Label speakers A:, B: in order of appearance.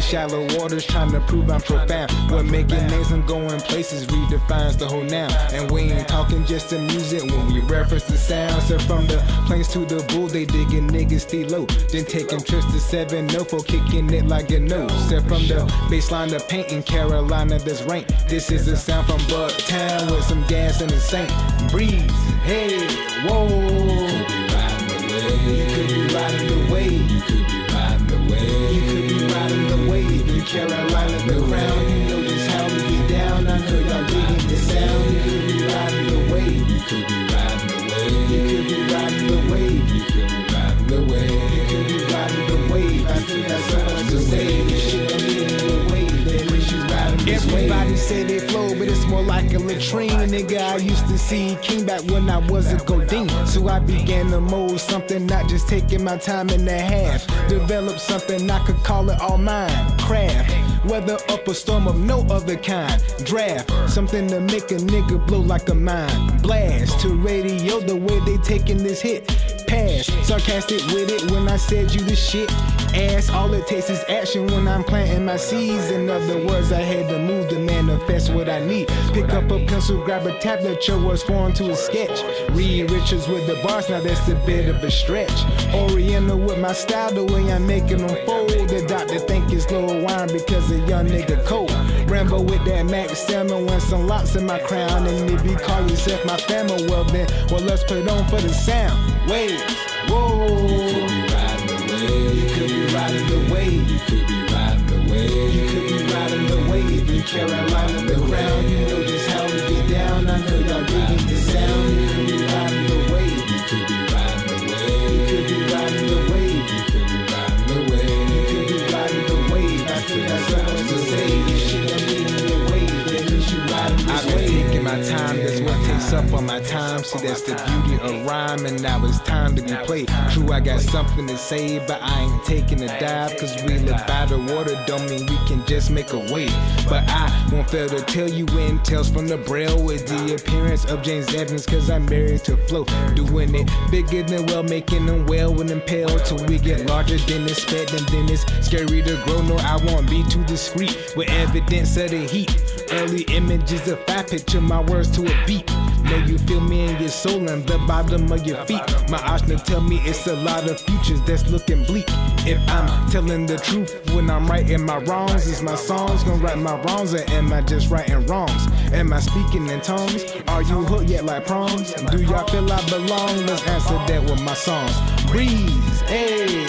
A: these shallow waters, trying to prove I'm profound. We're making names and going places redefines the whole noun. And we ain't talking just the music when we reference the sounds. So from the plains to the bull, they digging niggas still low. Then taking trips to 704, kicking it like a nose. So from the baseline to paint in Carolina, that's rank. This is the sound from Bucktown with some gas and a Saint. Breeze, hey, whoa. You could be riding the wave. You could be riding the wave. You could be riding the wave. In Carolina, the crown. You know just how we get down. I know y'all digging the sound. You could be riding the wave. You could be riding the wave. You could be riding the wave. You could be riding the wave. You could be riding the wave. I still got so much to say. This shit don't need the wave. That means she's riding this wave. Everybody say they flow, but it's more like a latrine. Nigga, I used to see King back when I was a Godin. So I began to mold something, not just taking my time and a half. Develop something I could call it all mine. Craft, weather up a storm of no other kind. Draft, something to make a nigga blow like a mine. Blast to radio the way they taking this hit. Pass, sarcastic with it when I said you the shit. Ass, all it takes is action when I'm planting my seeds. In other words, I had to move to manifest what I need. Pick up a pencil, grab a tablet, your words form to a sketch. Reed Richards with the bars, now that's a bit of a stretch. Oriental with my style, the way I'm making them fold. The doctor think it's low wine because a young nigga cold. Rambo with that Max Salmon and some locks in my crown. And if you call yourself my family, well then, well let's put on for the sound. Wait, whoa. You could be riding the wave. You could be riding the wave. You could be riding the wave. In Carolina, the ground. You know just how we get down. I know y'all digging the sound. You could be riding the wave. You could be riding the wave. You could be riding the wave. You could be riding the wave. You could be riding the wave. I still got so much to say. This shit don't need the wave. That means you riding this wave. I've been taking my time. That's what takes up on my time. See, that's the beauty of rhyme. And now it's time to be played. True, I got something to say, but I ain't taking a dive. Cause we live by the water, don't mean we can just make a wave. But I won't fail to tell you in tales from the Braille with the appearance of James Evans. Cause I'm married to Flo, doing it bigger than well, making them well and impaled till we get larger than expect. And then it's scary to grow, no I won't be too discreet with evidence of the heat. Early images if I picture my words to a beat. Know you feel me in your soul and the bottom of your feet. My Ashna tell me it's a lot of futures that's looking bleak. If I'm telling the truth when I'm righting my wrongs, is my songs gonna right my wrongs, or am I just writing wrongs? Am I speaking in tongues? Are you hooked yet like proms? Do y'all feel I belong? Let's answer that with my songs. Breeze, hey.